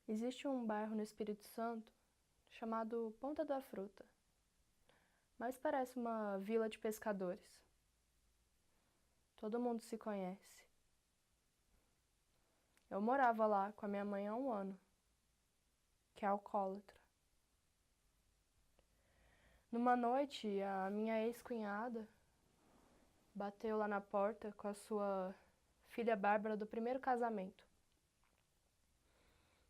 Existe um bairro no Espírito Santo chamado Ponta da Fruta, mas parece uma vila de pescadores. Todo mundo se conhece. Eu morava lá com a minha mãe há um ano, que é alcoólatra. Numa noite, a minha ex-cunhada bateu lá na porta com a sua filha Bárbara do primeiro casamento,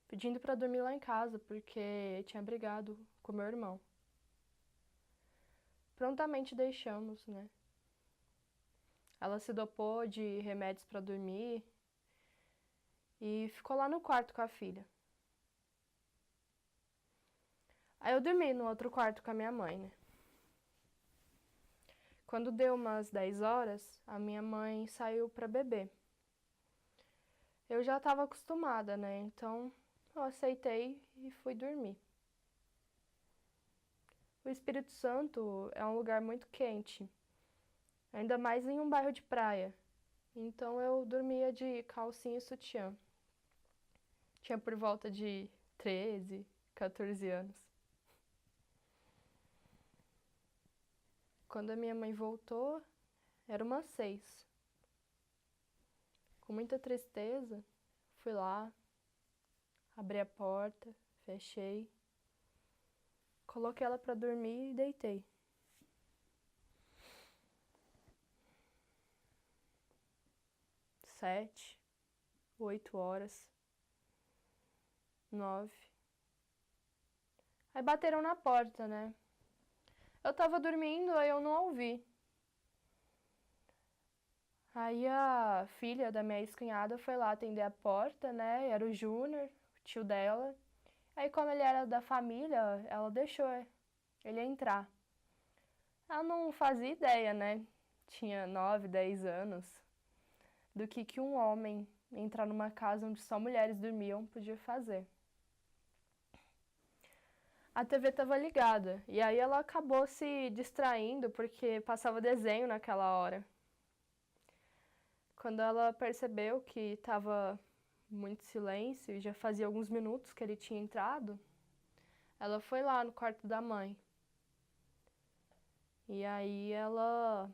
pedindo para dormir lá em casa porque tinha brigado com meu irmão. Prontamente deixamos, né? Ela se dopou de remédios para dormir e ficou lá no quarto com a filha. Aí eu dormi no outro quarto com a minha mãe, né? Quando deu umas 10 horas, a minha mãe saiu para beber. Eu já estava acostumada, né? Então eu aceitei e fui dormir. O Espírito Santo é um lugar muito quente, ainda mais em um bairro de praia. Então eu dormia de calcinha e sutiã. Tinha por volta de 13, 14 anos. Quando a minha mãe voltou, era umas 6. Com muita tristeza, fui lá, abri a porta, fechei, coloquei ela para dormir e deitei. 7, 8 horas, 9. Aí bateram na porta, né? Eu tava dormindo, aí eu não ouvi. Aí a filha da minha ex-cunhada foi lá atender a porta, né? Era o Júnior, o tio dela. Aí como ele era da família, ela deixou ele entrar. Ela não fazia ideia, né? Tinha 9, 10 anos. Do que um homem entrar numa casa onde só mulheres dormiam podia fazer. A TV estava ligada e aí ela acabou se distraindo porque passava desenho naquela hora. Quando ela percebeu que estava muito silêncio e já fazia alguns minutos que ele tinha entrado, ela foi lá no quarto da mãe. E aí ela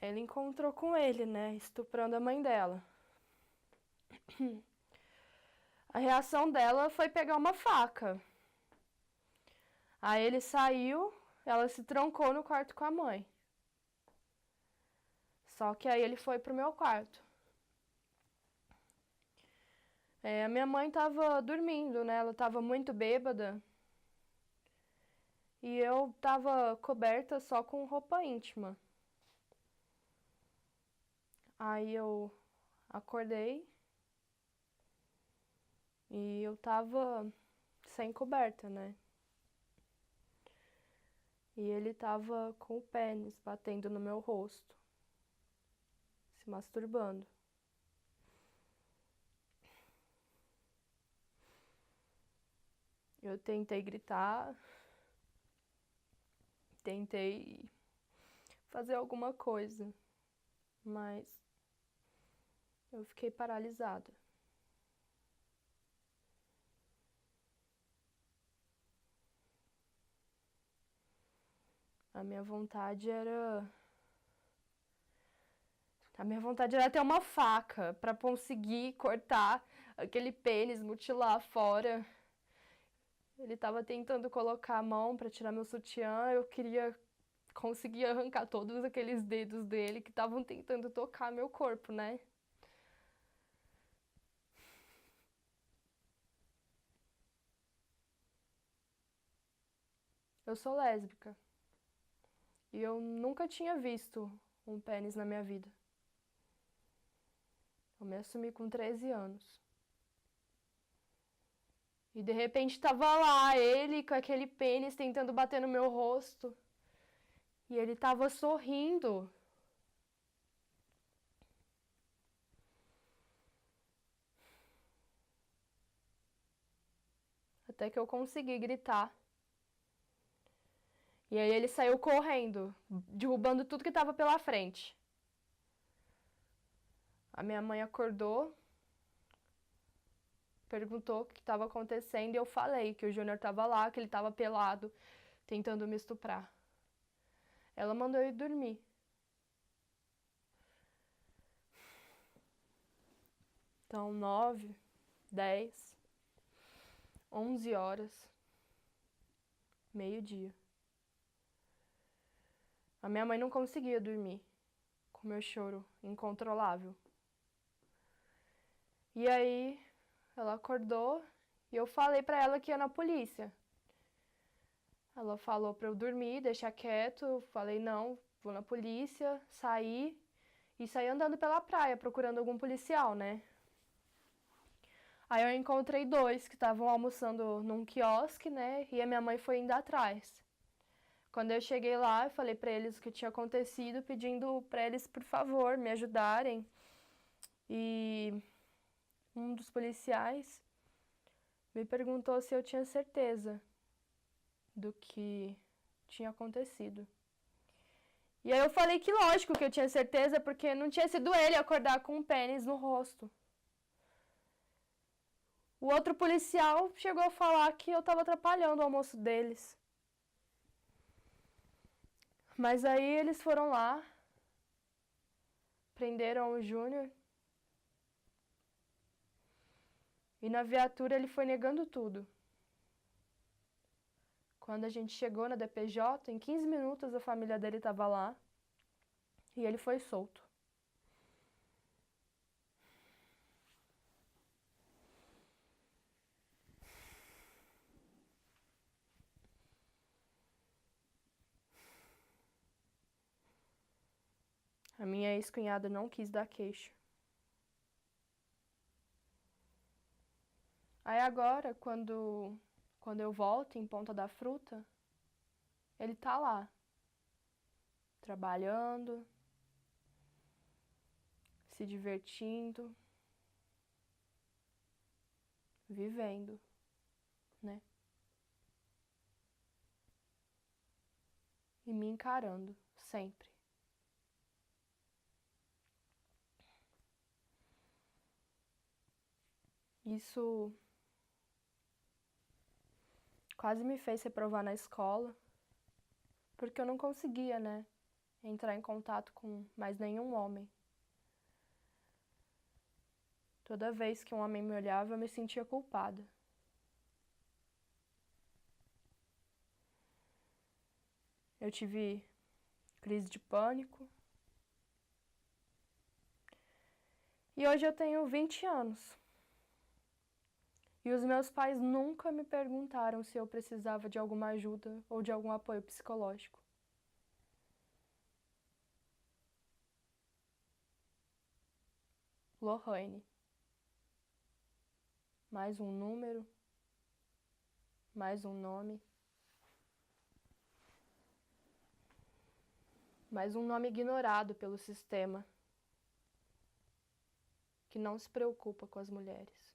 encontrou com ele, né, estuprando a mãe dela. A reação dela foi pegar uma faca. Aí ele saiu, ela se trancou no quarto com a mãe. Só que aí ele foi pro meu quarto. A minha mãe tava dormindo, né? Ela tava muito bêbada. E eu tava coberta só com roupa íntima. Aí eu acordei e eu tava sem coberta, né? E ele tava com o pênis batendo no meu rosto, se masturbando. Eu tentei gritar, tentei fazer alguma coisa, mas eu fiquei paralisada. A minha vontade era ter uma faca para conseguir cortar aquele pênis, mutilar fora. Ele estava tentando colocar a mão para tirar meu sutiã, eu queria conseguir arrancar todos aqueles dedos dele que estavam tentando tocar meu corpo, né? Eu sou lésbica e eu nunca tinha visto um pênis na minha vida. Eu me assumi com 13 anos. E de repente tava lá ele com aquele pênis tentando bater no meu rosto. E ele tava sorrindo. Até que eu consegui gritar. E aí ele saiu correndo, derrubando tudo que estava pela frente. A minha mãe acordou, perguntou o que estava acontecendo e eu falei que o Júnior estava lá, que ele estava pelado, tentando me estuprar. Ela mandou eu ir dormir. Então, 9, 10, 11 horas, meio-dia. A minha mãe não conseguia dormir, com meu choro incontrolável. E aí, ela acordou e eu falei pra ela que ia na polícia. Ela falou pra eu dormir, deixar quieto. Eu falei, não, vou na polícia, saí e saí andando pela praia, procurando algum policial, né? Aí eu encontrei dois que estavam almoçando num quiosque, né? E a minha mãe foi indo atrás. Quando eu cheguei lá, eu falei pra eles o que tinha acontecido, pedindo pra eles, por favor, me ajudarem. E um dos policiais me perguntou se eu tinha certeza do que tinha acontecido. E aí eu falei que lógico que eu tinha certeza, porque não tinha sido ele acordar com um pênis no rosto. O outro policial chegou a falar que eu estava atrapalhando o almoço deles. Mas aí eles foram lá, prenderam o Júnior. E na viatura ele foi negando tudo. Quando a gente chegou na DPJ, em 15 minutos a família dele estava lá e ele foi solto. A minha ex-cunhada não quis dar queixa. Aí agora, quando eu volto em Ponta da Fruta, ele tá lá, trabalhando, se divertindo, vivendo, né? E me encarando, sempre. Isso quase me fez reprovar na escola, porque eu não conseguia, né, entrar em contato com mais nenhum homem. Toda vez que um homem me olhava, eu me sentia culpada. Eu tive crise de pânico. E hoje eu tenho 20 anos. E os meus pais nunca me perguntaram se eu precisava de alguma ajuda ou de algum apoio psicológico. Lohane. Mais um número, mais um nome, mais um nome ignorado pelo sistema que não se preocupa com as mulheres.